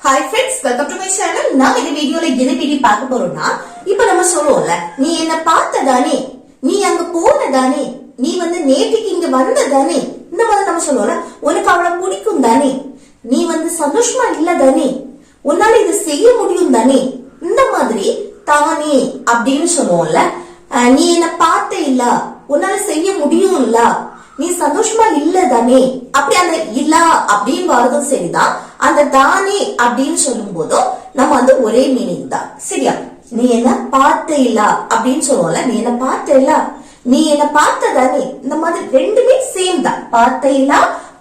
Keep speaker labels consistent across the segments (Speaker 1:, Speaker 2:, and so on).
Speaker 1: Hi friends, welcome to my channel. நாம இந்த வீடியோல எதை பத்தி பார்க்க போறோம்னா, இப்ப நம்ம சொல்லுவோம்ல, நீ என்ன பார்த்ததானே, நீ அங்க போனதானே, நீ நேற்றுக்கு இங்க வந்ததானே, இந்த மாதிரி நம்ம சொல்லுவோம்ல, உனக்கு அவளை பிடிக்கும் தானே, நீ சந்தோஷமா இல்ல தானே, உன்னால இதை செய்ய முடியும் தானே, இந்த மாதிரி தானே அப்படின்னு சொல்லுவோம்ல. நீ என்ன பார்த்த இல்ல, உன்னால செய்ய முடியும் இல்ல, நீ சந்தோஷமா இல்ல தானே, அப்படி அந்த இல்ல அப்படின்னு வரதும் சரிதான். அந்த தானே அப்படின்னு சொல்லும் போதும் நம்ம ஒரே மீனிங் தான், சரியா? நீ என்ன பார்த்த இல்ல அப்படின்னு சொல்லுவோம்ல, நீ என்ன பார்த்த இல்ல, நீ என்ன பார்த்ததானே, இந்த மாதிரி ரெண்டுமே சேம் தான். பார்த்த இல்ல,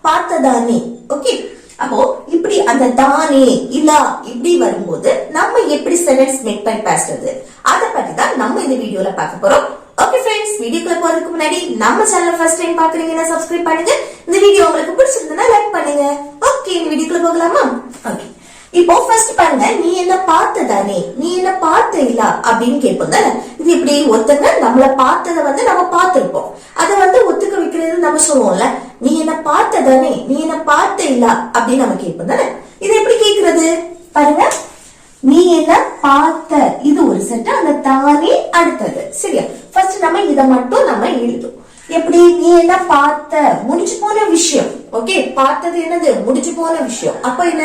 Speaker 1: பார்த்ததானே. ஓகே, அப்போ இப்படி அந்த தானே இல்ல இப்படி வரும்போது நம்ம எப்படி சென்டென்ஸ் மேக் பண்ணி பேசுறது, அதை பத்தி தான் நம்ம இந்த வீடியோல பார்க்க போறோம். ஓகே ஃப்ரெண்ட்ஸ், வீடியோக்குள்ள போறதுக்கு முன்னாடி நம்ம சேனல் ஃபர்ஸ்ட் டைம் பாக்குறீங்கன்னா சப்ஸ்கிரைப் பண்ணுங்க. இந்த வீடியோ உங்களுக்கு பிடிச்சிருந்தா லைக் பண்ணுங்க. ஓகே, இந்த வீடியோக்குள்ள போகலாமா? ஓகே, இப்போ ஃபர்ஸ்ட் பாருங்க, நீ என்ன பார்த்ததானே, நீ என்ன பார்த்த இல்ல அப்படின்னு கேட்போம் தானே. இது இப்படி ஒருத்தங்க நம்மள பார்த்ததை நம்ம பார்த்திருப்போம், அதை ஒத்துக்க வைக்கிறது நம்ம சொல்லுவோம்ல, நீ என்ன பார்த்ததானே, நீ என்ன பார்த்த இல்ல அப்படின்னு நம்ம கேட்போம் தானே. இது எப்படி கேக்குறது பாருங்க, நீ என்ன பார்த்த, இது ஒரு செட், அந்த தானே அடுத்தது, சரியா? ஃபர்ஸ்ட் நம்ம இத மட்டும் நம்ம எழுதும். எப்படி? நீ என்ன பார்த்த, முடிஞ்சு போன விஷயம். ஓகே, பார்த்தது என்னது? முடிஞ்சு போன விஷயம். அப்ப என்ன?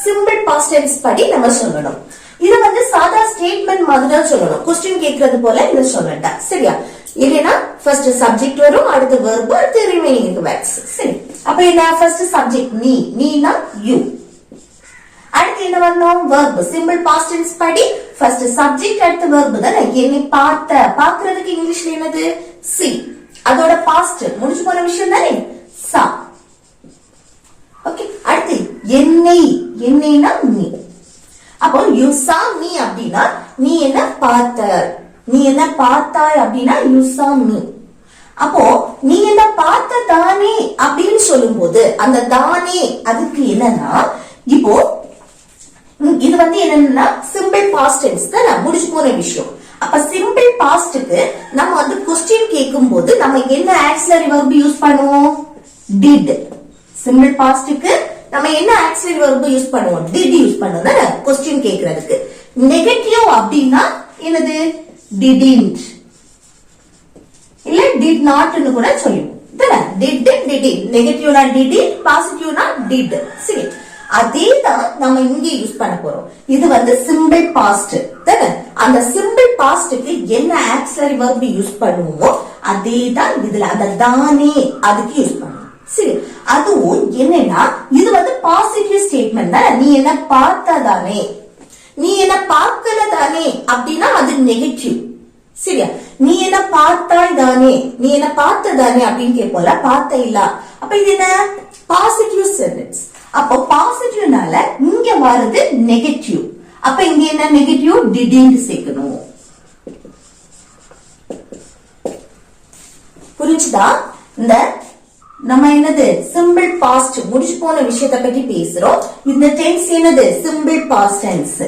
Speaker 1: சிம்பிள் பாஸ்ட் டென்ஸ் படி நம்ம சொல்லணும். இத சாதா ஸ்டேட்மெண்ட் மாதிரி தான் சொல்லணும், கொஸ்டின் கேக்குறது போல இத சொல்லட்டா, சரியா? இல்லைன்னா ஃபர்ஸ்ட் சப்ஜெக்ட் வரும், அடுத்து வெர்ப், அடுத்து ரிமைனிங் வேர்ட்ஸ். சரி, அப்ப என்ன? ஃபர்ஸ்ட் சப்ஜெக்ட் நீ, நீனா யூ. அடுத்து என்ன வரணும்? வெர்ப். சிம்பிள் பாஸ்ட் டென்ஸ் படி ஃபர்ஸ்ட் சப்ஜெக்ட் அடுத்து வெர்ப் தானே. என்னை பார்த்த, பார்க்கிறதுக்கு இங்கிலீஷ்ல என்னது? see. அதோட பாஸ்ட் முடிஞ்சு போன விஷயம் தானே, saw. ஓகே, அடுத்து என்னை, என்னைனா நீ. அப்போ you saw me அப்படின்னா நீ என்ன பார்த்த, நீ என்ன பார்த்தாய் அப்படின்னா you saw me. அப்போ நீ என்ன பார்த்த தானே அப்படின்னு சொல்லும் போது அந்த தானே அதுக்கு என்னன்னா, இப்போ இது என்னன்னா சிம்பிள் பாஸ்ட் டென்ஸ் தான், முடிஞ்சு போன விஷயம். அப்ப சிம்பிள் பாஸ்ட்க்கு நம்ம क्वेश्चन கேட்கும் போது நம்ம என்ன ஆக்ஸிலரி வெர்ப் யூஸ் பண்ணுவோம்? did. சிம்பிள் பாஸ்ட்க்கு நம்ம என்ன ஆக்ஸிலரி வெர்ப் யூஸ் பண்ணுவோம்? did யூஸ் பண்ணுவோம் தானே क्वेश्चन கேக்குறதுக்கு. நெகட்டிவ் அப்படின்னா என்னது? didn't இல்ல did not னு கூட சொல்லுவோம் தானே. did, didn't. நெகட்டிவ்னா didn't, பாசிட்டிவ்னா did. சரி, அதேதான் நம்ம இங்க யூஸ் பண்ண போறோம். இது சிம்பிள் பாஸ்ட் தானே. அந்த சிம்பிள் பாஸ்ட்க்கு என்ன ஆக்ஸிலரி வெர்ப் யூஸ் பண்ணுவோமோ அதேதான் இதுல அந்த தானே அதுக்கு யூஸ் பண்ணுவோம். சரி, அதுவும் என்னன்னா இது பாசிட்டிவ் ஸ்டேட்மெண்ட் தானே. நீ என்ன பார்த்ததானே, நீ என்ன பார்க்கல தானே அப்படின்னா அது நெகட்டிவ், சரியா? நீ என்ன பார்த்தாய் தானே, நீ என்ன பார்த்ததானே அப்படின்னு கேட்போம்ல, பார்த்த இல்ல. அப்ப இது என்ன? Positive sentence. அப்போ பாசிட்டிவ்னால இங்க வருது நெகட்டிவ். அப்ப இங்க என்ன? நெகட்டிவ் didn't சேர்க்கணும். புரிஞ்சுதா? இந்த நம்ம என்னது? சிம்பிள் பாஸ்ட் முடிச்சு போன விஷயத்தை பத்தி பேசுறோம். இந்த டென்ஸ் என்னது? Simple past tense.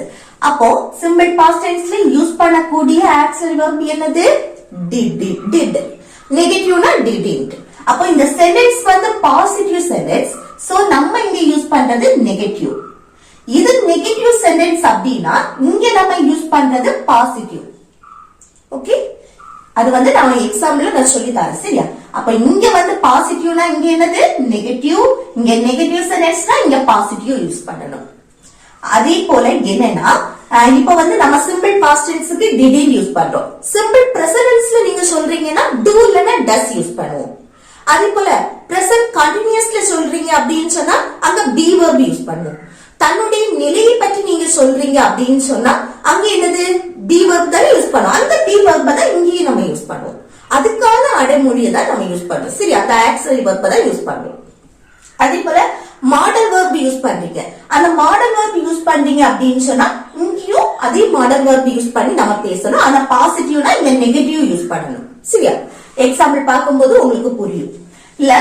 Speaker 1: அப்போ சிம்பிள் பாஸ்ட் டென்ஸ்ல யூஸ் பண்ணக்கூடிய ஆக்ஸிலரி வெர்ப் என்னது? did. நெகட்டிவ்னா didn't. அப்போ இந்த சென்டென்ஸ் பாசிட்டிவ் சென்டென்ஸ். சோ நம்ம இங்க யூஸ் பண்றது நெகட்டிவ். இது நெகட்டிவ் சென்டென்ஸ் அப்படின்னா இங்க நம்ம யூஸ் பண்றது பாசிட்டிவ். ஓகே, அது நான் எக்ஸாம்பிள்ல நான் சொல்லி தரேன், சரியா? அப்ப இங்க பாசிட்டிவ்னா இங்க என்னது? நெகட்டிவ். இங்க நெகட்டிவ் சென்டென்ஸ்னா இங்க பாசிட்டிவ் யூஸ் பண்ணணும். அதே போல என்னன்னா, இப்ப நம்ம சிம்பிள் பாஸ்ட் டென்ஸ்க்கு didn't யூஸ் பண்றோம். சிம்பிள் பிரசன்ட் டென்ஸ்ல நீங்க சொல்றீங்கன்னா do இல்லனா does யூஸ் பண்ணுவோம். அதே போல பிரசன்ட் கண்டினியூஸ்ல சொல்றீங்க அப்படின்னு சொன்னா அங்க be verb யூஸ் பண்ணுவோம். தன்னுடைய நிலையை பற்றி நீங்க சொல்றீங்க அப்படின்னு சொன்னா அங்க என்னது? be verb தான் யூஸ் பண்ணுவோம். அந்த be verb தான் இங்கேயும் நம்ம யூஸ் பண்ணுவோம். அதுக்கான அடைமொழியை தான் நம்ம யூஸ் பண்ணுவோம், சரி? அந்த ஆக்ஸிலரி வெர்ப் தான் யூஸ் பண்ணுவோம். அதே போல மாடல் வெர்ப் யூஸ் பண்றீங்க, அந்த மாடல் வெர்ப் யூஸ் பண்றீங்க அப்படின்னு சொன்னா இங்கேயும் அதே மாடல் வெர்ப் யூஸ் பண்ணி நம்ம பேசணும். ஆனா பாசிட்டிவ்னா இங்க நெகட்டிவ் யூஸ் பண்ணணும், சரியா? எக்ஸாம்பிள் பார்க்கும்போது உங்களுக்கு புரியும். இல்ல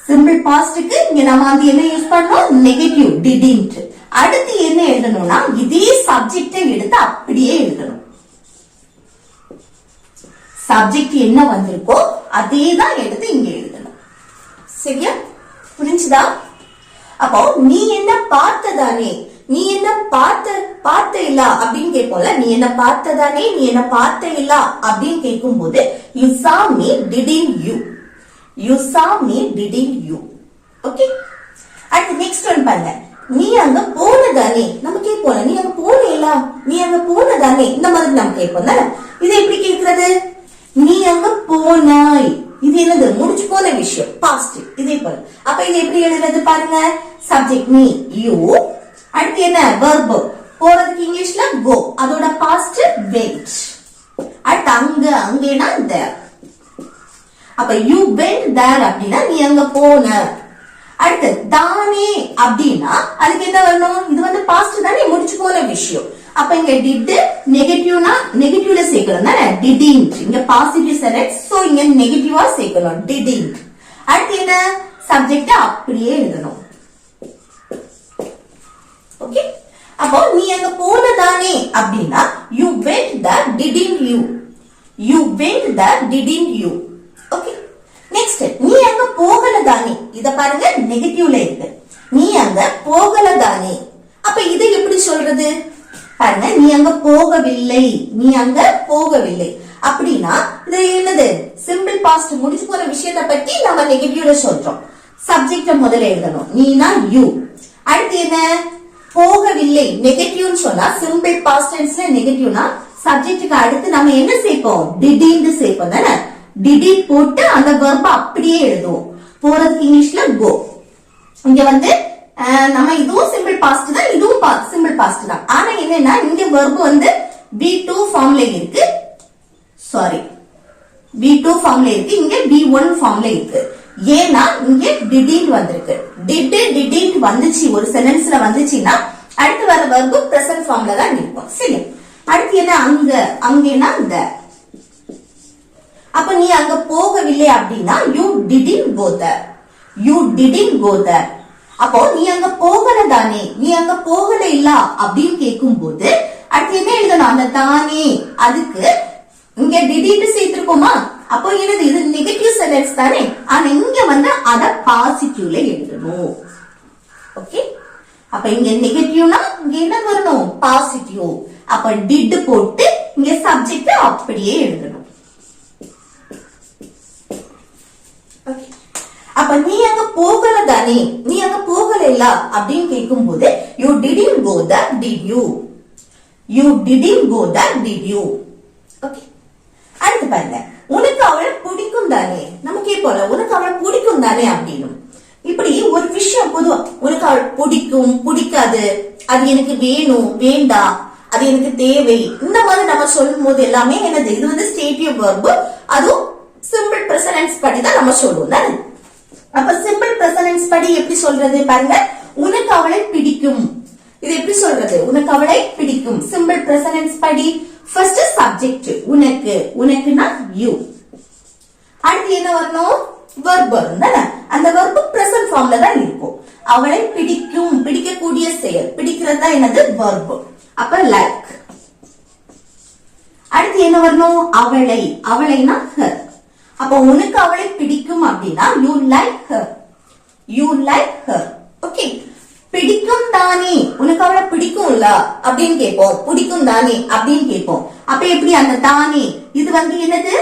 Speaker 1: சிம்பிள் பாஸ்ட்க்கு இங்க நம்ம என்ன யூஸ் பண்ணோம்? Negative didn't. அடுத்து என்ன எழுதணும்னா இதே சப்ஜெக்டை எடுத்து அப்படியே எழுதணும். சப்ஜெக்ட் என்ன வந்திருக்கோ அதே தான் எடுத்து இங்க எழுதணும், சரியா? புரிஞ்சுதா? அப்போ நீ என்ன பார்த்ததானே, நீ என்ன பார்த்த இல்ல அப்படின்னு கேட்போம்ல, நீ என்ன பார்த்ததானே, நீ என்ன பார்த்த இல்ல அப்படின்னு கேட்கும் போது you saw me didn't you, you saw me didn't you. Okay, அடுத்து நெக்ஸ்ட் ஒன் பாருங்க. நீ அங்க போனதானே, நம்ம கேட்போம் நீ அங்க போனேல, நீ அங்க போனதானே, இந்த மாதிரி நம்ம கேட்போம் தானே. இது எப்படி கேட்கிறது? நீ அங்க போனாய், இது என்னது? முடிச்சு போன விஷயம், பாஸ்ட். இதே போல அப்ப இது எப்படி எழுதுறது பாருங்க. சப்ஜெக்ட் மீ, யூ, அடுத்து என்ன? வெர்ப். போறதுக்கு இங்கிலீஷ்ல கோ, அதோட பாஸ்ட் வென்ட். அடுத்து அங்க, அங்கேனா தேர். அப்ப யூ வென்ட் தேர் அப்படின்னா நீ அங்க போன. அடுத்து தானே அப்படின்னா அதுக்கு என்ன வரணும்? இது வந்து பாஸ்ட் தானே, முடிச்சு போன விஷயம். அப்ப இங்க டிட் நெகட்டிவ்னா நெகட்டிவ்ல சேர்க்கணும் தானே, டிடின்ட். இங்க பாசிட்டிவ் செலக்ட், சோ இங்க நெகட்டிவா சேர்க்கணும், டிடின்ட். அடுத்து என்ன? சப்ஜெக்ட் அப்படியே எழுதணும். ஓகே, அப்போ நீ அங்க போனதானே அப்படின்னா you went there didn't you, you went there didn't you. Okay, next நீ அங்க போகலதானே. இத பாருங்க, நெகட்டிவ்ல இருக்கு. நீ அங்க போகலதானே, அப்ப இதை எப்படி சொல்றது பாருங்க. நீ அங்க போகவில்லை, நீ அங்க போகவில்லை அப்படின்னா இது என்னது? சிம்பிள் பாஸ்ட், முடிச்சு போற விஷயத்தை பத்தி நம்ம நெகட்டிவ்ல சொல்றோம். சப்ஜெக்ட முதல்ல எழுதணும், நீனா யூ. அடுத்து என்ன? போகவில்லை, நெகட்டிவ்னு சொன்னா சிம்பிள் பாஸ்ட் டென்ஸ்ல நெகட்டிவ்னா சப்ஜெக்ட்டுக்கு அடுத்து நம்ம என்ன சேர்ப்போம்? டிடின்ட் சேர்ப்போம் தானே. டிடிட் போட்டு அந்த வெர்ப அப்படியே எழுதுவோம். போறதுக்கு இங்கிலீஷ்ல கோ. இங்க வந்து நம்ம இதுவும் சிம்பிள் பாஸ்ட் தான், இதுவும் சிம்பிள் பாஸ்ட் தான். ஆனா என்னன்னா இங்க வெர்ப் வந்து B2 ஃபார்ம்ல இருக்கு, சாரி B2 ஃபார்ம்ல இருக்கு, இங்க B1 ஃபார்ம்ல இருக்கு. ஏன்னா இங்க டிடின்ட் வந்திருக்கு. டிடின்ட் வந்துச்சு ஒரு சென்டென்ஸ்ல வந்துச்சுன்னா அடுத்து வர வெர்ப் பிரசன்ட் ஃபார்ம்ல தான் இருக்கும். சரி, அடுத்து என்ன? அங்க, அங்கேனா தேர். அப்ப நீ அங்க போகவில்லை அப்படின்னா you didn't go there, you didn't go there. அப்போ நீ அங்க போகல தானே, நீ அங்க போகல இல்ல அப்படின்னு கேட்கும் போது அடுத்து என்ன எழுதணும்? அந்த தானே, அதுக்கு இங்க didn't சேர்த்திருக்கோமா, அப்போ என்னது? இது நெகட்டிவ் சென்டென்ஸ் தானே. ஆனா இங்க வந்து அத பாசிட்டிவ்ல எழுதணும். ஓகே, அப்ப இங்க நெகட்டிவ்னா இங்க என்ன வரணும்? பாசிட்டிவ். அப்ப did போட்டு இங்க சப்ஜெக்ட் அப்படியே எழுதணும். அப்ப நீ அங்க போகல தானே, நீ அங்க போகல இல்ல அப்படின்னு கேட்கும் போது you didn't go there did you, you didn't go there did you. Okay, அடுத்து பாருங்க. உனக்கு அவளை பிடிக்கும் தானே, நம்ம கேட்போம்ல உனக்கு அவளை பிடிக்கும் தானே அப்படின்னு. இப்படி ஒரு விஷயம் பொதுவா உனக்கு அவள் பிடிக்கும், பிடிக்காது, அது எனக்கு வேணும், வேண்டாம், அது எனக்கு தேவை, இந்த மாதிரி நம்ம சொல்லும் போது எல்லாமே என்னது? இது வந்து ஸ்டேட்டிவ் வெர்ப், அதுவும் சிம்பிள் பிரசன்ஸ் படி தான் நம்ம சொல்லுவோம் தானே. அப்ப சிம்பிள் பிரசன்ஸ் படி எப்படி சொல்றது பாருங்க. உனக்கு அவளை பிடிக்கும், இது எப்படி சொல்றது? உனக்கு அவளை பிடிக்கும். சிம்பிள் பிரசன்ஸ் படி ஃபர்ஸ்ட் சப்ஜெக்ட் உனக்கு, உனக்குனா யூ. அடுத்து என்ன வரணும்? வெர்ப் வரும் தானே. அந்த வெர்ப் பிரசன்ட் ஃபார்ம்ல தான் இருக்கும். அவளை பிடிக்கும், பிடிக்கக்கூடிய செயல், பிடிக்கிறது தான் என்னது? வெர்ப். அப்ப லைக். அடுத்து என்ன வரணும்? அவளை, அவளைனா ஹர். அப்ப உனக்கு அவளை பிடிக்கும் அப்படின்னா you like her, you like her. Okay, பிடிக்கும் தானே, உனக்கு அவளை பிடிக்கும்ல அப்படின்னு கேட்போம். பிடிக்கும் தானே அப்படின்னு கேட்போம். அப்ப எப்படி? அந்த தானே இது வந்து என்னது?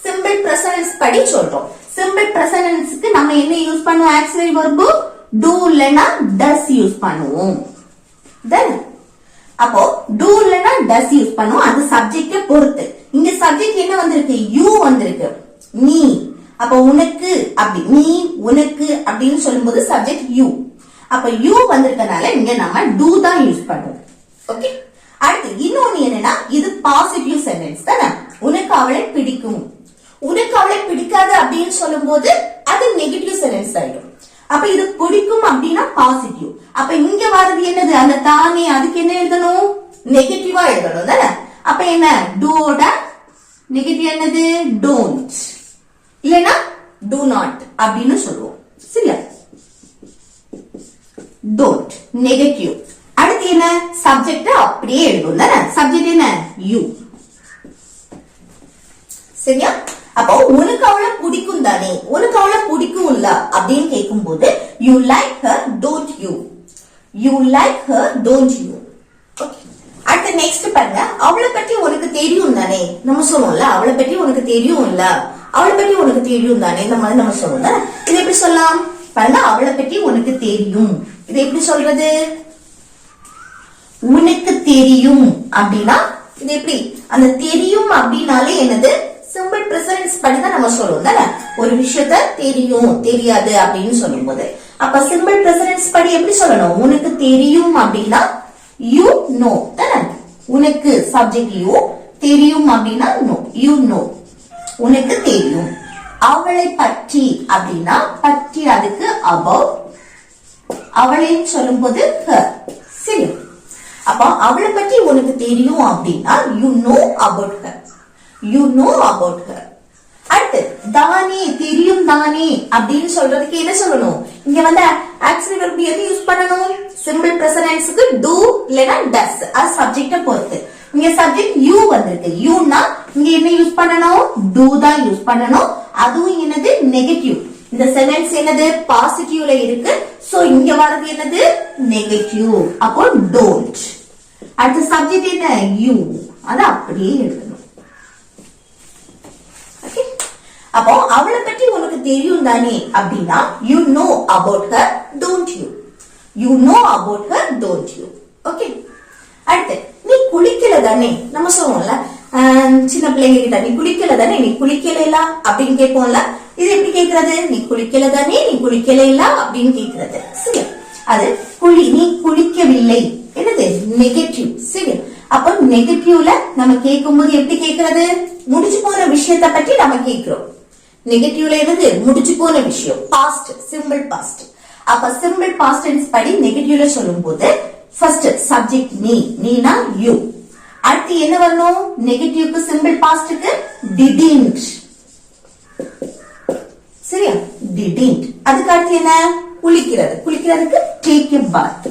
Speaker 1: சிம்பிள் பிரசன்ஸ் படி சொல்றோம். சிம்பிள் பிரசன்ஸ்க்கு நம்ம என்ன யூஸ் பண்ணுவோம்? ஆக்சிலரி வெர்ப் do இல்லனா does யூஸ் பண்ணுவோம். தென் அப்போ do இல்லனா does யூஸ் பண்ணுவோம். அது சப்ஜெக்ட பொறுத்து. இங்க சப்ஜெக்ட் என்ன வந்திருக்கு? you வந்திருக்கு, நீ. அப்ப உனக்கு அப்படி, நீ உனக்கு அப்படின்னு சொல்லும்போது சப்ஜெக்ட் யூ. அப்ப யூ வந்திருக்கனால இங்க நம்ம do தான் யூஸ் பண்ணுவோம். ஓகே, அடுத்து இன்னொன்னு என்னன்னா இது பாசிட்டிவ் சென்டென்ஸ் தானே. உனக்கு அவளை பிடிக்கும், உனக்கு அவளை பிடிக்காது அப்படின்னு சொல்லும் போது அது நெகட்டிவ் சென்டென்ஸ் ஆயிடும். அப்ப இது பிடிக்கும் அப்படின்னா பாசிட்டிவ். அப்ப இங்க வர்றது என்னது? அந்த தானே, அதுக்கு என்ன எழுதணும்? நெகட்டிவா எழுதணும் தானே. அப்ப என்ன? டோட நெகட்டிவ் என்னது? டோன்ட் இல்லனா do not அப்படின்னு சொல்லுவோம். சரியா? don't negative. அடுத்து என்ன? சப்ஜெக்ட் அப்படியே எழுதுவோம் தானே. சப்ஜெக்ட் என்ன? you. சரியா? அப்போ உனக்கு அவளை பிடிக்கும் தானே, உனக்கு அவளை பிடிக்கும் இல்ல அப்படின்னு கேட்கும் போது you like her don't you, You like her, don't you? Okay. அடுத்து நெக்ஸ்ட் பாருங்க, அவளை பற்றி உனக்கு தெரியும் தானே. நம்ம சொல்லுவோம்ல, அவளை பற்றி உனக்கு தெரியும் இல்ல, அவளை பற்றி உனக்கு தெரியும் தானே, இந்த மாதிரி நம்ம சொல்லுவோம் தானே. இது எப்படி சொல்லலாம் பாருங்க, அவளை பற்றி உனக்கு தெரியும். இது எப்படி சொல்றது? உனக்கு தெரியும் அப்படின்னா இது எப்படி? அந்த தெரியும் அப்படின்னாலே என்னது? சிம்பிள் பிரசன்ஸ் படிதான் நம்ம சொல்லுவோம் தானே. ஒரு விஷயத்த தெரியும் தெரியாது அப்படின்னு சொல்லும் போது அப்ப சிம்பிள் பிரசன்ஸ் படி எப்படி சொல்லணும்? உனக்கு தெரியும் அப்படின்னா யூ நோ தானே. உனக்கு சப்ஜெக்ட் யூ, தெரியும் அப்படின்னா நோ, யூ நோ, உனக்கு தெரியும். அவளை பற்றி அப்படின்னா பற்றி அதுக்கு அபவுட், அவளைன்னு சொல்லும் போது her. சரி, அப்ப அவளை பற்றி உனக்கு தெரியும் அப்படின்னா you know about her, you know about her. அடுத்து தானே, தெரியும் தானே அப்படின்னு சொல்றதுக்கு என்ன சொல்லணும்? இங்க வந்து ஆக்சிலரி வெர்ப் எது யூஸ் பண்ணணும்? சிம்பிள் பிரசன்ஸ்க்கு do இல்லனா does, அது சப்ஜெக்ட்ட பொறுத்து. இங்க சப்ஜெக்ட் யூ வந்திருக்கு, யூனா இங்க என்ன யூஸ் பண்ணணும்? do தான் யூஸ் பண்ணணும். அதுவும் என்னது? நெகட்டிவ். இந்த சென்டென்ஸ் என்னது? பாசிட்டிவ்ல இருக்கு. சோ இங்க வரது என்னது? நெகட்டிவ். அப்போ don't. அடுத்த சப்ஜெக்ட் என்ன? யூ. அது அப்படியே எழுதணும். ஓகே, அப்போ அவளை பற்றி உனக்கு தெரியும் தானே அப்படின்னா you know about her, don't you? You know about her, don't you? Okay, அடுத்து நீ குளிக்கல தானே. நம்ம சொல்லுவோம்ல சின்ன பிள்ளைங்க கிட்ட, நீ குளிக்கல தானே, நீ குளிக்கல அப்படின்னு கேட்போம்ல. இது எப்படி கேக்குறது? நீ குளிக்கல தானே, நீ குளிக்கல அப்படின்னு கேக்குறது. சரி, அது நீ குளிக்கவில்லை, என்னது? நெகட்டிவ். சரி, அப்ப நெகட்டிவ்ல நம்ம கேட்கும் போது எப்படி கேக்குறது? முடிச்சு போன விஷயத்தை பற்றி நம்ம கேட்கிறோம். நெகட்டிவ்ல என்னது? முடிச்சு போன விஷயம், பாஸ்ட், சிம்பிள் பாஸ்ட். அப்ப சிம்பிள் பாஸ்ட் டென்ஸ் படி நெகட்டிவ்ல சொல்லும் போது ஃபர்ஸ்ட் சப்ஜெக்ட் நீ, நீனா யூ. அடுத்து என்ன வரணும்? நெகட்டிவ்க்கு சிம்பிள் பாஸ்ட்க்கு didn't. சரியா? didn't. அதுக்கு அடுத்து என்ன? குளிக்கிறது, குளிக்கிறதுக்கு take a bath.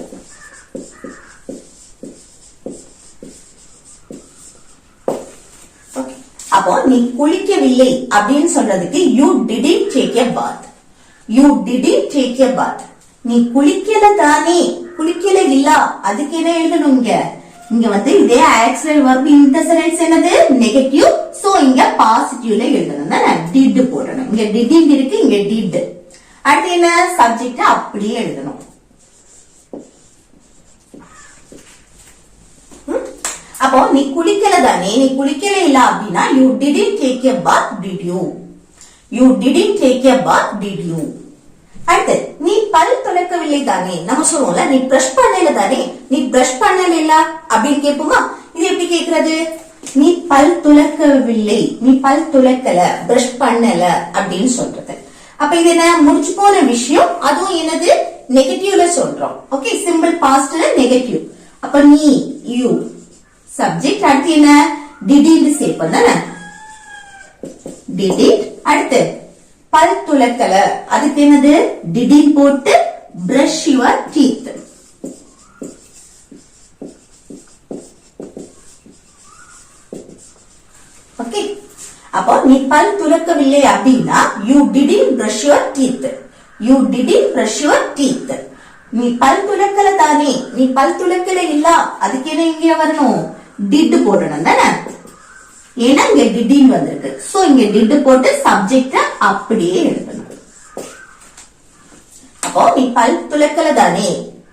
Speaker 1: அப்போ நீ குளிக்கவில்லை அப்படின்னு சொல்றதுக்கு you didn't take a bath, you didn't take a bath. நீ குளிக்கல தானே, குளிக்கல இல்ல, அதுக்கு என்ன எழுதணும்? இங்க வந்து இதே ஆக்சிலரி வெர்ப் இந்த சென்டென்ஸ் என்னது? நெகட்டிவ். சோ இங்க பாசிட்டிவ்ல எழுதணும் தானே, did போடணும். இங்க didn't இருக்கு, இங்க did. அடுத்து என்ன? சப்ஜெக்ட் அப்படியே எழுதணும். அப்போ நீ குளிக்கல தானே, நீ குளிக்கல இல்ல அப்படின்னா you didn't take a bath, did you? You didn't take a bath, did you? அடுத்து நீ பல் துலக்கவில்லை தானே. நம்ம சொல்லுவோம்ல, நீ பிரஷ் பண்ணல தானே, நீ பிரஷ் பண்ணல இல்ல அப்படின்னு கேட்போமா. இது எப்படி கேக்குறது? நீ பல் துலக்கவில்லை, நீ பல் துலக்கல, பிரஷ் பண்ணல அப்படின்னு சொல்றது. அப்ப இது என்ன? முடிச்சு போன விஷயம், அதுவும் என்னது? நெகட்டிவ்ல சொல்றோம். ஓகே, சிம்பிள் பாஸ்ட்ல நெகட்டிவ். அப்ப நீ யூ சப்ஜெக்ட். அடுத்து என்ன? didn't சேர்ப்போம் தானே, didn't. அடுத்து பல் துலக்கல, அதுக்கு என்னது? didn't போட்டு brush your teeth. ஓகே, அப்போ நீ பல் துலக்கவில்லை அப்படின்னா you didn't brush your teeth, you didn't brush your teeth. நீ பல் துலக்கல தானே, நீ பல் துலக்கல இல்ல, அதுக்கு என்ன இங்க வரணும்? did போடணும் தானே, ஏன்னா இங்க didn't வந்திருக்கு. சோ இங்க did போட்டு சப்ஜெக்ட அப்படியே எழுதணும். அப்போ நீ பல் துலக்கல தானே,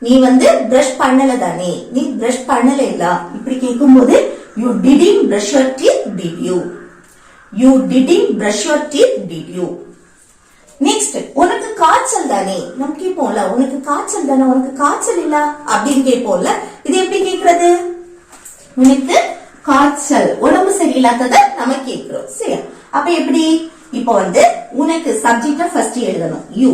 Speaker 1: நீ வந்து பிரஷ் பண்ணல தானே, நீ பிரஷ் பண்ணல இல்ல இப்படி கேட்கும்போது you didn't brush your teeth, did you? You didn't brush your teeth, did you? Next, உனக்கு காய்ச்சல் தானே. நம்ம கேட்போம்ல, உனக்கு காய்ச்சல் தானே, உனக்கு காய்ச்சல் இல்ல அப்படின்னு கேட்போம்ல. இது எப்படி கேக்குறது? உனக்கு காய்ச்சல், உடம்பு சரியில்லாதத நம்ம கேக்குறோம். சரி, அப்ப எப்படி? இப்போ வந்து உனக்கு சப்ஜெக்ட ஃபர்ஸ்ட் எழுதணும் யூ.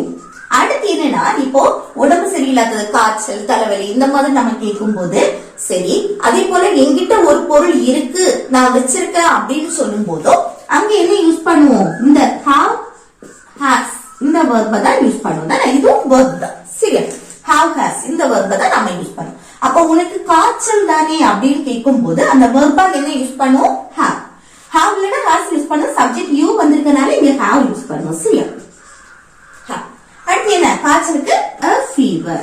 Speaker 1: அடுத்து என்னன்னா, இப்போ உடம்பு சரியில்லாதது, காய்ச்சல், தலைவலி இந்த மாதிரி நம்ம கேட்கும் போது சரி, அதே போல என்கிட்ட ஒரு பொருள் இருக்கு, நான் வச்சிருக்கேன் அப்படின்னு சொல்லும் போதோ அங்க என்ன யூஸ் பண்ணுவோம்? இந்த have, has இந்த verb தான் யூஸ் பண்ணுவோம் தானே. இதுவும் verb தான். சரி, have, has இந்த verb தான் நம்ம யூஸ் பண்ணுவோம். அப்ப உனக்கு காய்ச்சல் தானே அப்படின்னு கேட்கும் போது அந்த verb என்ன யூஸ் பண்ணுவோம்? have. have இல்லனா has யூஸ் பண்ணுவோம். சப்ஜெக்ட் you வந்திருக்கனால இங்க have யூஸ் பண்ணுவோம். சரியா? அடுத்து என்ன? காய்ச்சலுக்கு a fever.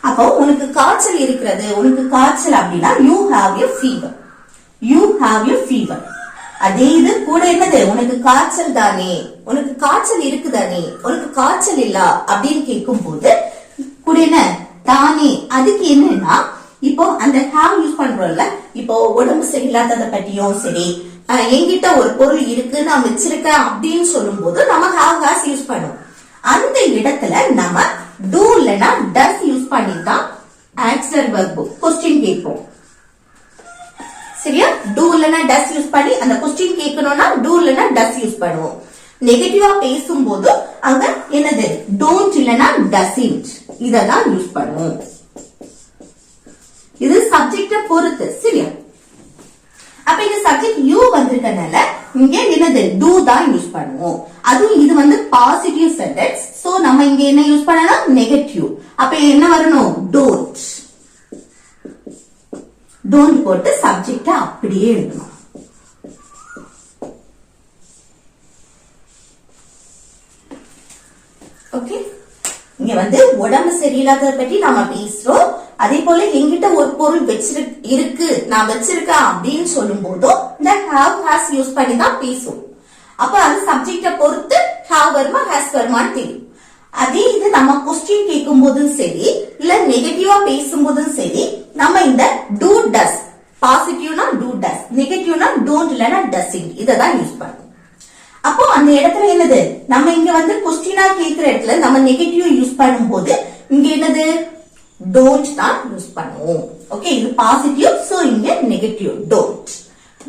Speaker 1: அப்போ உனக்கு காய்ச்சல் இருக்கிறது, உனக்கு காய்ச்சல் அப்படின்னா you have a fever, you have a fever. அதே இது கூட என்னது, உனக்கு காய்ச்சல் தானே, உனக்கு காய்ச்சல் இருக்குதானே, உனக்கு காய்ச்சல் இல்ல அப்படின்னு கேட்கும் போது கூட என்ன தானே. அதுக்கு என்னன்னா இப்போ அந்த ஹாவ் யூஸ் பண்றோம்ல, இப்போ உடம்பு சரியில்லாததை பத்தியும் சரி, என்கிட்ட ஒரு பொருள் இருக்கு நான் வச்சிருக்கேன் அப்படின்னு சொல்லும் போது நம்ம ஹாவ் ஹாஸ் யூஸ் பண்ணுவோம். அந்த இடத்துல நம்ம டூ இல்லனா டஸ் யூஸ் பண்ணி தான் ஆன்சர் வெர்ப் क्वेश्चन கேட்போம். சரியா? டூ இல்லனா டஸ் யூஸ் பண்ணி அந்த क्वेश्चन கேட்கணும்னா டூ இல்லனா டஸ் யூஸ் பண்ணுவோம். நெகட்டிவா பேசும்போது அங்க என்னது டோன்ட் இல்லனா டசன்ட் இததான் யூஸ் பண்ணுவோம். இது சப்ஜெக்ட பொறுத்து. சரியா? அப்ப இந்த சப்ஜெக்ட் யூ வந்திருக்கனால இங்க என்னது டூ தான் யூஸ் பண்ணுவோம். அதுவும் இது வந்து பாசிட்டிவ் சென்டென்ஸ். சோ நம்ம இங்க என்ன யூஸ் பண்ணலாம், நெகட்டிவ். அப்ப என்ன வரணும், டோன்ட். டோன்ட் போட்டு சப்ஜெக்ட அப்படியே எழுதணும். ஓகே, இங்க வந்து உடம்பு சரியில்லாததை பற்றி நாம பேசுறோம். அதே போல என்கிட்ட ஒரு பொருள் இருக்கு நான் வச்சிருக்கேன் அப்படின்னு சொல்லும் போதும் இந்த ஹாவ் ஹாஸ் யூஸ் பண்ணி தான் பேசுவோம். அப்ப அது சப்ஜெக்ட பொறுத்து ஹாவ் வருமா ஹாஸ் வருமான்னு தெரியும். அதே இது நம்ம क्वेश्चन கேட்கும் போதும் சரி, இல்ல நெகட்டிவா பேசும்போதும் சரி, நம்ம இந்த டூ டஸ், பாசிட்டிவ்னா டூ டஸ், நெகட்டிவ்னா டோன்ட் இல்லனா டஸ்ன்ட் இததான் யூஸ் பண்ணுவோம். அப்போ அந்த இடத்துல என்னது, நம்ம இங்க வந்து क्वेश्चनா கேக்குற இடத்துல நம்ம நெகட்டிவ் யூஸ் பண்ணும்போது இங்க என்னது டோன்ட் தான் யூஸ் பண்ணுவோம். ஓகே, இது பாசிட்டிவ். சோ இங்க நெகட்டிவ் டோன்ட்.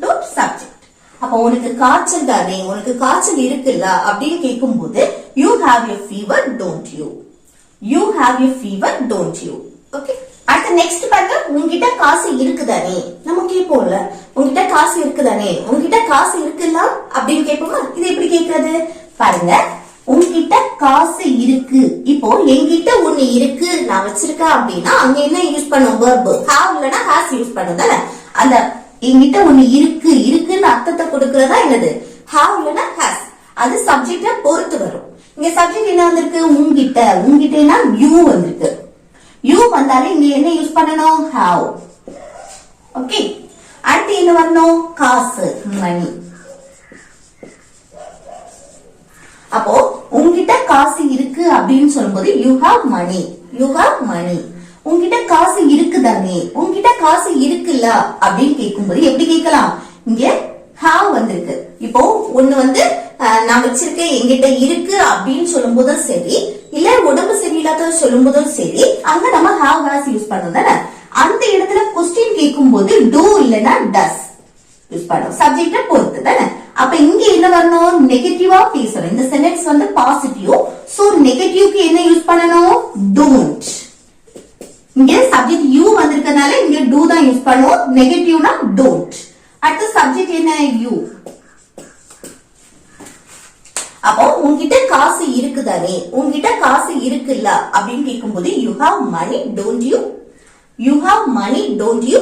Speaker 1: Don't subject. அப்ப உனக்கு காய்ச்சல் தானே, உனக்கு காய்ச்சல் இருக்குல்ல அப்படின்னு கேட்கும் போது you have a fever don't you, you have a fever don't you. Okay, அடுத்து நெக்ஸ்ட் பாருங்க, உங்ககிட்ட காசு இருக்குதானே நம்ம கேட்போம்ல, உங்ககிட்ட காசு இருக்குதானே, உங்ககிட்ட காசு இருக்குல்ல அப்படின்னு கேட்போமா. இது எப்படி கேட்கறது பாருங்க, உங்ககிட்ட காசு இருக்கு. இப்போ என்கிட்ட ஒண்ணு இருக்கு நான் வச்சிருக்கேன் அப்படின்னா அங்க என்ன யூஸ் பண்ணுவோம், verb. have இல்லனா has யூஸ் பண்ணுதானே. அந்த என்கிட்ட ஒண்ணு இருக்கு இருக்குன்னு அர்த்தத்தை கொடுக்கறதா என்னது have இல்லனா has. அது சப்ஜெக்ட பொறுத்து வரும். இங்க சப்ஜெக்ட் என்ன வந்திருக்கு, உங்ககிட்ட, உங்ககிட்டனா you வந்திருக்கு. you வந்தாலே இங்க என்ன யூஸ் பண்ணணும், have. ஓகே, அடுத்து என்ன வரணும், காசு, மணி. அப்போ உங்ககிட்ட காசு இருக்கு அப்படின்னு சொல்லும்போது you have money, you have money. உங்ககிட்ட காசு இருக்குதானே, உங்ககிட்ட காசு இருக்குல்ல அப்படின்னு கேட்கும்போது எப்படி கேட்கலாம், இங்க ஹாவ் வந்திருக்கு. இப்போ ஒண்ணு வந்து நான் வச்சிருக்கேன் என்கிட்ட இருக்கு அப்படின்னு சொல்லும் போதும் சரி, இல்ல உடம்பு சரியில்லாத சொல்லும் போதும் சரி, அங்க நம்ம ஹாவ் ஹாஸ் யூஸ் பண்ணோம் தானே. அந்த இடத்துல क्वेश्चन கேட்கும் போது டூ இல்லனா டஸ் யூஸ் பண்ணுவோம், சப்ஜெக்ட பொறுத்து தானே. அப்ப இங்க என்ன வரணும், நெகட்டிவா பேசணும். இந்த சென்டென்ஸ் வந்து பாசிட்டிவ். சோ நெகட்டிவ்க்கு என்ன யூஸ் பண்ணணும், டோன்ட். இங்க சப்ஜெக்ட் யூ வந்திருக்கனால இங்க டூ தான் யூஸ் பண்ணுவோம், நெகட்டிவ்னா டோன்ட். அடுத்து சப்ஜெக்ட் என்ன, யூ. அப்போ உங்ககிட்ட காசு இருக்குதானே, உங்ககிட்ட காசு இருக்குல்ல அப்படின்னு கேட்கும்போது you have money don't you, you have money don't you.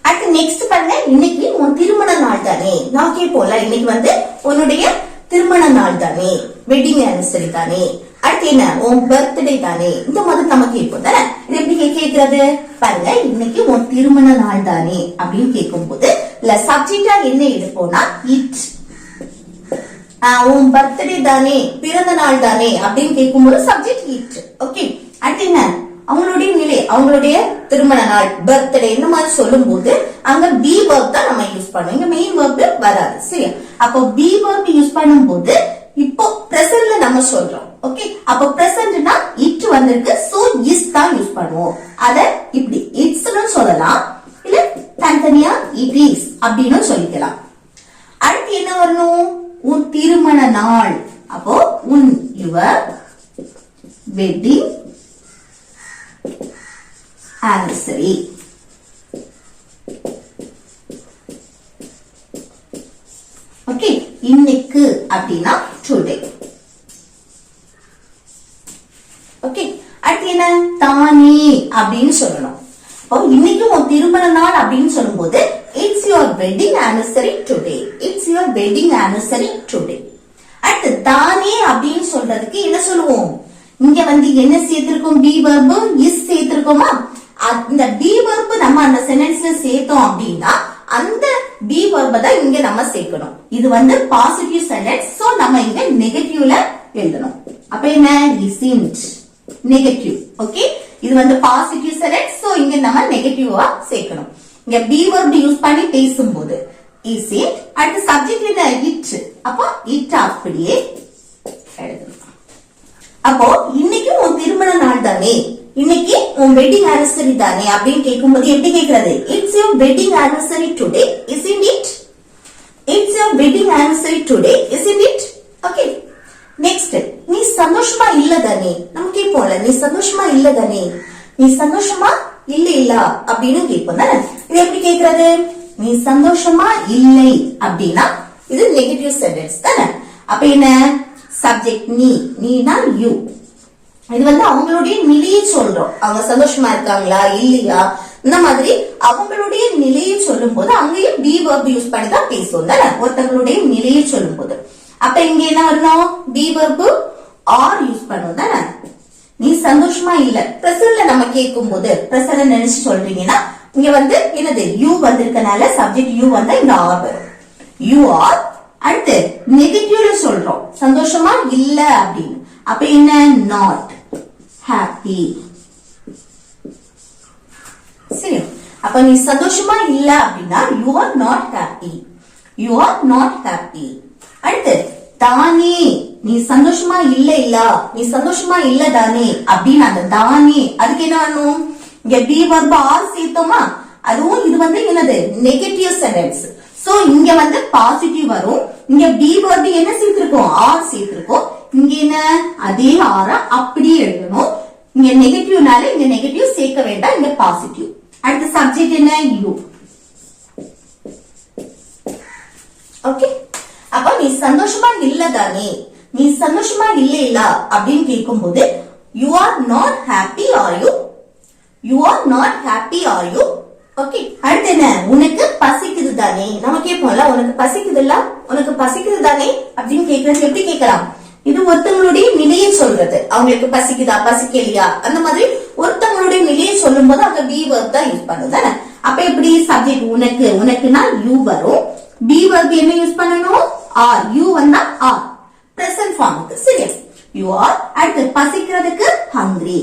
Speaker 1: அடுத்து நெக்ஸ்ட் பாருங்க, இன்னைக்கு உன் திருமண நாள் தானே நான் கேட்போம்ல, இன்னைக்கு வந்து உன்னுடைய திருமண நாள் தானே, வெட்டிங் ஆனிவர்சரி தானே. அடுத்து என்ன, உன் பர்த்டே தானே, இந்த மாதிரி நம்ம கேட்போம் தானே. இது எப்படி கேட்கறது பாருங்க, இன்னைக்கு உன் திருமண நாள் தானே அப்படின்னு கேட்கும் போது இல்ல சப்ஜெக்டா என்ன எடுப்போம்னா இட். உன் பர்த்டே தானே, பிறந்த நாள் தானே அப்படின்னு கேட்கும்போது சப்ஜெக்ட் இட். ஓகே, அடுத்து என்ன, அவங்களுடைய நிலை, அவங்களுடைய திருமண நாள், பர்த்டே இந்த மாதிரி சொல்லும் போது அங்க பி verb தான் நம்ம யூஸ் பண்ணுவோம், இங்க மெயின் verb வராது. சரியா? அப்போ பி verb யூஸ் பண்ணும்போது இப்போ பிரசன்ட்ல நம்ம சொல்றோம். ஓகே, அப்போ பிரசன்ட்னா இட் வந்திருக்கு. சோ இஸ் தான் யூஸ் பண்ணுவோம். அத இப்படி இட்ஸ்னு சொல்லலாம், இல்ல தனித்தனியா இட் இஸ் அப்படின்னு சொல்லிக்கலாம். அடுத்து என்ன வரணும், உன் திருமண நாள். அப்போ உன் யுவர் வெட்டிங் anniversary. ஓகே, இன்னைக்கு அப்படின்னா டுடே. ஓகே, அடுத்து என்ன, தானே அப்படின்னு சொல்லணும். அப்போ இன்னைக்கு உன் திருமண நாள் அப்படின்னு சொல்லும்போது it's your wedding anniversary today, it's your wedding anniversary today. அடுத்து தானே அப்படின்னு சொல்றதுக்கு என்ன சொல்லுவோம், இங்க வந்து என்ன சேர்த்திருக்கோம், பி verb is சேர்த்திருக்கோமா, அந்த பி verb நம்ம அந்த சென்டென்ஸ்ல சேர்த்தோம் அப்படின்னா அந்த பி verb தான் இங்க நம்ம சேர்க்கணும். இது வந்து பாசிட்டிவ் சென்டென்ஸ், சோ நம்ம இங்க நெகட்டிவ்ல எழுதணும். அப்ப என்ன, isn't நெகட்டிவ். ஓகே, இது வந்து பாசிட்டிவ் சென்டென்ஸ், சோ இங்க நம்ம நெகட்டிவா சேர்க்கணும். இங்க பி verb யூஸ் பண்ணி பேசும்போது isn't, அடுத்து சப்ஜெக்ட் என்ன, it, அப்போ it அப்படியே எழுதணும். அப்போ இன்னைக்கு உன் திருமண நாள் தானே, இன்னைக்கு உன் வெட்டிங் ஆனிவர்சரி தானே அப்படின்னு கேட்கும்போது எப்படி கேக்குறது, it's your wedding anniversary today isn't it, it's your wedding anniversary today isn't it. Okay, next, நீ சந்தோஷமா இல்ல தானே, நம்ம கேட்போம்ல, நீ சந்தோஷமா இல்ல தானே, நீ சந்தோஷமா இல்ல அப்படின்னு கேட்போம் தானே. இது எப்படி கேக்குறது, நீ சந்தோஷமா இல்லை அப்படின்னா இது நெகட்டிவ் சென்டென்ஸ் தானே. அப்ப என்ன, சப்ஜெக்ட் நீ, நீனா யூ, இது வந்து அவங்களுடைய நிலையை சொல்றோம். அவங்க சந்தோஷமா இருக்காங்களா இல்லையா, இந்த மாதிரி அவங்களுடைய நிலையை சொல்லும் போது அங்கேயும் பி verb யூஸ் பண்ணி தான் பேசுவோம் தானே, ஒருத்தங்களுடைய நிலையை சொல்லும் போது. அப்ப இங்க என்ன வரணும், பி verb ஆர் யூஸ் பண்ணுவோம் தானே. நீ சந்தோஷமா இல்ல, பிரசன்ட்ல நம்ம கேட்கும் போது பிரசன்ட் நினைச்சு சொல்றீங்கன்னா இங்க வந்து என்னது, யூ வந்திருக்கனால சப்ஜெக்ட் யூ வந்தா இங்க ஆர் வரும், யூ ஆர். அடுத்து நெகட்டிவ்ல சொல்றோம் சந்தோஷமா இல்ல அப்படின்னு, அப்ப என்ன, நாட் ஹாப்பி. சரி, அப்ப நீ சந்தோஷமா இல்ல அப்படின்னா you are not happy, you are not happy. அடுத்து தானே, நீ சந்தோஷமா இல்ல நீ சந்தோஷமா இல்ல தானே அப்படின்னு அந்த தானே அதுக்கு என்ன வரணும், இங்க பி verb ஆர் சேர்த்தோமா, அதுவும் இது வந்து என்னது நெகட்டிவ் சென்டென்ஸ், சோ இங்க வந்து பாசிட்டிவ் வரும். இங்க பி verb என்ன சேர்த்திருக்கோம், ஆர் சேர்த்திருக்கோம். இங்க என்ன, அதே ஆர அப்படியே எழுதணும். இங்க நெகட்டிவ்னால இங்க நெகட்டிவ் சேர்க்க வேண்டாம், இங்க பாசிட்டிவ். அடுத்த சப்ஜெக்ட் என்ன, யூ. ஓகே, அப்ப நீ சந்தோஷமா இல்ல தானே, நீ சந்தோஷமா இல்ல அப்படின்னு கேட்கும் போது you are not happy are you, you are not happy are you. Okay, அடுத்து என்ன, உனக்கு பசிக்குது தானே, நம்ம கேட்போம்ல, உனக்கு பசிக்குது இல்ல, உனக்கு பசிக்குது தானே அப்படின்னு கேட்கறது எப்படி கேட்கலாம், இது ஒருத்தவங்களுடைய நிலையை சொல்றது, அவங்களுக்கு பசிக்குதா பசிக்கலையா அந்த மாதிரி ஒருத்தவங்களுடைய நிலையை சொல்லும் போது அங்க பி verb தான் யூஸ் பண்ணுது. அப்ப எப்படி சப்ஜெக்ட் உனக்கு, உனக்குன்னா யூ வரும், பி verb என்ன யூஸ் பண்ணணும், ஆர், யூ வந்தா ஆர் பிரசன்ட் ஃபார்முக்கு. சரி, யூ ஆர். அடுத்து பசிக்கிறதுக்கு ஹங்கிரி.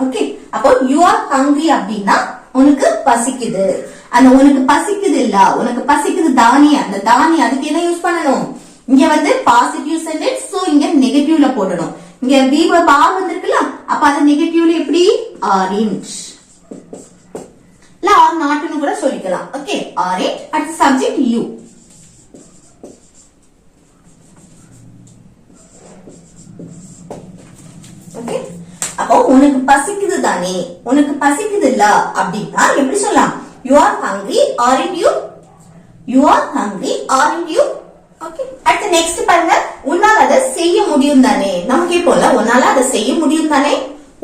Speaker 1: ஓகே, அப்போ யூ ஆர் ஹங்கிரி அப்படின்னா உனக்கு பசிக்குது. அந்த உனக்கு பசிக்குது இல்ல, உனக்கு பசிக்குது தானே, அந்த தானே அதுக்கு என்ன யூஸ் பண்ணணும், இங்க வந்து பாசிட்டிவ் சென்டென்ஸ், சோ இங்க நெகட்டிவ்ல போடணும். இங்க பி verb ஆர் வந்திருக்குல்ல, அப்ப அது நெகட்டிவ்ல எப்படி, ஆரஞ்ச் இல்ல ஆர் நாட்னு கூட சொல்லிக்கலாம். Okay, orange. அடுத்து சப்ஜெக்ட் யூ. ஓகே, அப்போ உனக்கு பசிக்குது தானே, உனக்கு பசிக்குது இல்ல அப்படின்னா எப்படி சொல்லலாம், you are hungry aren't you, you are hungry aren't you. Okay, அடுத்து நெக்ஸ்ட் பாருங்க, உன்னால அதை செய்ய முடியும் தானே, நம்ம கேட்போம்ல, உன்னால அதை செய்ய முடியும் தானே,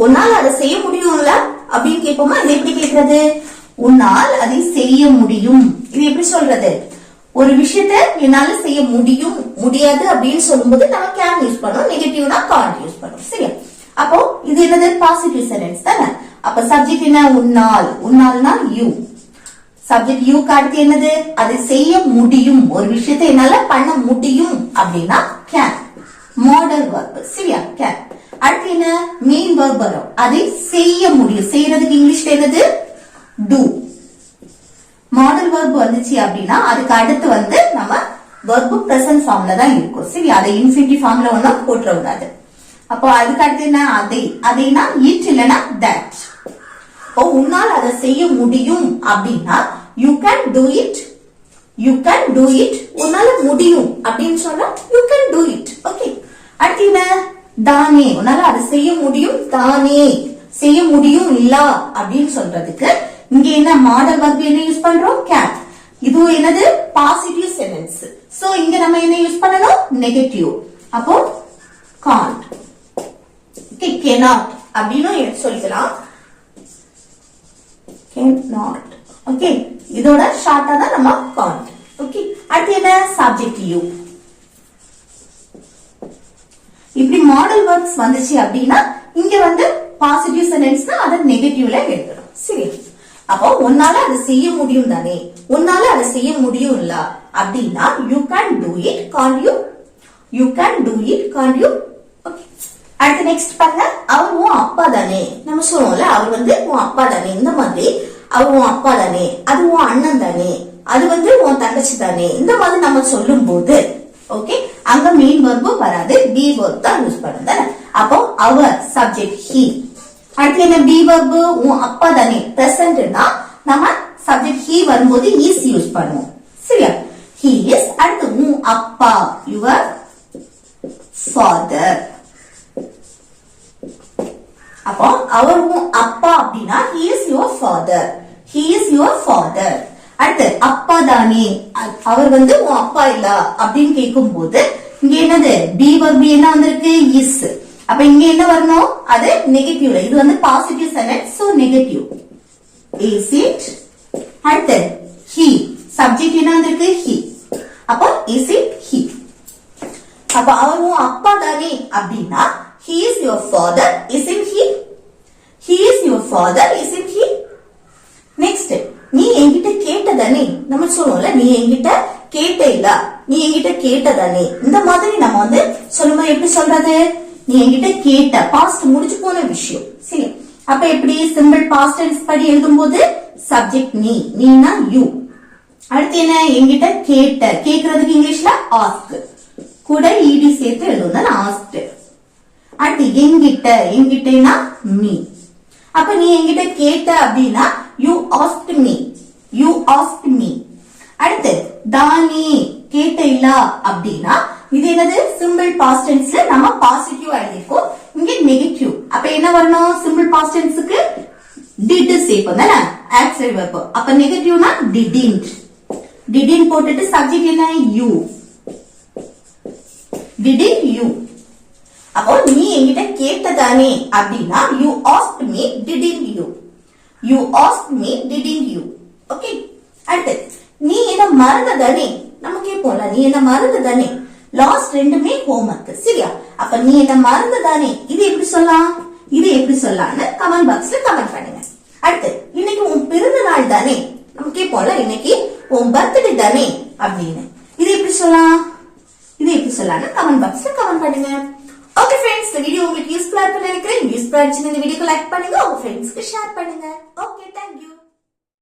Speaker 1: உன்னால அதை செய்ய முடியும்ல அப்படின்னு கேட்போமா. இது எப்படி கேட்கறது, உன்னால் அதை செய்ய முடியும், இது எப்படி சொல்றது, ஒரு விஷயத்த என்னால செய்ய முடியும் முடியாது அப்படின்னு சொல்லும்போது நம்ம கேன் யூஸ் பண்ணோம், நெகட்டிவ்னா கான்ட் யூஸ் பண்ணோம். சரியா, அப்போ இது என்னது பாசிட்டிவ் சென்டென்ஸ் தானே. அப்ப சப்ஜெக்ட் என்ன, உன்னால், உன்னால்னா யூ, சப்ஜெக்ட் யூ அடுத்து என்னது, அதை செய்ய முடியும், ஒரு விஷயத்தை என்னால பண்ண முடியும் அப்படின்னா கேன், மாடல் verb. சரியா, கேன். அடுத்து என்ன, மெயின் verb வரும், அதை செய்ய முடியும், செய்யறதுக்கு இங்கிலீஷ்ல என்னது, do. மாடல் verb வந்துச்சு அப்படின்னா அதுக்கு அடுத்து வந்து நம்ம verb present ஃபார்ம்ல தான் இருக்கும். சரி, அதை இன்ஃபினிட்டிவ் ஃபார்ம்ல ஒண்ணா போட்டுற கூடாது. அப்போ அதுக்கு அடுத்து என்ன, அதை, அதைனா it இல்லனா that. ஓ, உன்னால் அதை செய்ய முடியும் அப்படின்னா you can do it, you can do it, உன்னால முடியும் அப்படின்னு சொன்னா you can do it. Okay, அடுத்து என்ன, தானே, உன்னால அதை செய்ய முடியும் தானே, செய்ய முடியும் இல்ல அப்படின்னு சொல்றதுக்கு இங்க என்ன மாடல் verb என்ன யூஸ் பண்றோம், can. இது என்னது பாசிட்டிவ் சென்டென்ஸ், சோ இங்க நம்ம என்ன யூஸ் பண்ணணும், நெகட்டிவ். அப்போ can't. ஓகே, cannot அப்படின்னு சொல்லிக்கலாம், cannot. ஓகே, இதோட ஷார்ட்டா தான் நம்ம can't. ஓகே, அடுத்து என்ன, சப்ஜெக்ட் யூ. இப்படி மாடல் வேர்ப்ஸ் வந்துச்சு அப்படின்னா இங்க வந்து பாசிட்டிவ் சென்டென்ஸ்னா அதை நெகட்டிவ்ல எடுக்கணும். சரி, அப்போ உன்னால அதை செய்ய முடியும் தானே, உன்னால அதை செய்ய முடியும்ல அப்படின்னா you can do it, can't you, you can do it, can't you. Okay, அடுத்து நெக்ஸ்ட் பாருங்க. அவர் உன் அப்பா தானே, நம்ம சொல்லுவோம்ல அவர் வந்து உன் அப்பா தானே, இந்த மாதிரி அவர் உன் அப்பா தானே, அது உன் அண்ணன் தானே, அது வந்து உன் தங்கச்சி தானே, இந்த மாதிரி நம்ம சொல்லும் போது ஓகே அங்க மெயின் வெர்ப் வராது, பி வெர்ப் தான் யூஸ் பண்ணுது. அப்போ அவர் சப்ஜெக்ட் ஹி. அடுத்து என்ன பி வெர்ப், உன் அப்பா தானே பிரசன்ட்னா நம்ம சப்ஜெக்ட் ஹி வரும்போது இஸ் யூஸ் பண்ணுவோம். சரியா, ஹி இஸ். அடுத்து உன் அப்பா யுவர் ஃபாதர். அப்போ அவர் உன் அப்பா அப்படின்னா he is your father, he is your father. அடுத்து அப்பா தானே, அவர் வந்து உன் அப்பா இல்ல அப்படின்னு கேட்கும் போது இங்க என்னது பி வெர்ப் என்ன வந்திருக்கு இஸ். அப்ப இங்க என்ன வரணும், அது நெகட்டிவ்ல, இது வந்து positive sentence so negative. Is it. அடுத்து he சப்ஜெக்ட் என்ன வந்திருக்கு he, அப்போ இஸ் இட் he. அப்ப அவர் உன் அப்பா தானே அப்படின்னா he is your father, isn't he? He is your father, isn't he? Next, நீ என்கிட்ட கேட்டதானே, நம்ம சொல்லுவோம்ல நீ என்கிட்ட கேட்ட இல்ல, நீ என்கிட்ட கேட்டதானே, இந்த மாதிரி நம்ம வந்து சொல்லும்போது எப்படி சொல்றது, நீ என்கிட்ட கேட்ட பாஸ்ட் முடிச்சு போன விஷயம். சரி, அப்ப எப்படி சிம்பிள் பாஸ்ட் டென்ஸ் படி எழுதும்போது சப்ஜெக்ட் நீ, நீனா யூ. அடுத்து என்ன என்கிட்ட கேட்ட, கேக்குறதுக்கு இங்கிலீஷ்ல ஆஸ்க், கூட ஈடி சேர்த்து எழுதும் ஆஸ்க். அடுத்து என்கிட்ட, என்கிட்டனா மீ. அப்ப நீ என்கிட்ட கேட்ட அப்படின்னா you asked me, you asked me. அடுத்து தானே கேட்ட இல்ல அப்படின்னா இது என்னது சிம்பிள் பாஸ்ட் டென்ஸ்ல நம்ம பாசிட்டிவ் எழுதிருக்கோம், இங்க நெகட்டிவ். அப்ப என்ன வரணும், சிம்பிள் பாஸ்ட் டென்ஸ்க்கு டிட் சேர்ப்போம் தானே ஆக்சிலரி வெர்ப். அப்ப நெகட்டிவ்னா டிடின்ட், டிடின்ட் போட்டுட்டு சப்ஜெக்ட் என்ன யூ, டிடின்ட் யூ. அப்போ நீ என்கிட்ட கேட்டதானே அப்படின்னா you asked me, didn't you, you asked me, didn't you. Okay, அடுத்து நீ என்ன மறந்ததானே, நம்ம கேட்போம்ல நீ என்ன மறந்ததானே, லாஸ்ட் ரெண்டுமே ஹோம்வொர்க். சரியா, அப்ப நீ என்ன மறந்ததானே இது எப்படி சொல்லலாம், இது எப்படி சொல்லலாம்னு கமெண்ட் பாக்ஸ்ல கமெண்ட் பண்ணுங்க. அடுத்து இன்னைக்கு உன் பிறந்த நாள் தானே, நம்ம கேட்போம்ல இன்னைக்கு உன் பர்த்டே தானே அப்படின்னு, இது எப்படி சொல்லலாம், இது எப்படி சொல்லலாம்னு கமெண்ட் பாக்ஸ்ல கமெண்ட் பண்ணுங்க. ஓகே ஃப்ரெண்ட்ஸ், இந்த வீடியோ உங்களுக்கு யூஸ்ஃபுல்லா இருக்குன்னு நினைக்கிறேன். யூஸ்ஃபுல்லா இருந்துச்சுன்னா இந்த வீடியோக்கு லைக் பண்ணுங்க, உங்க ஃப்ரெண்ட்ஸ்க்கு ஷேர் பண்ணுங்க. Okay, thank you.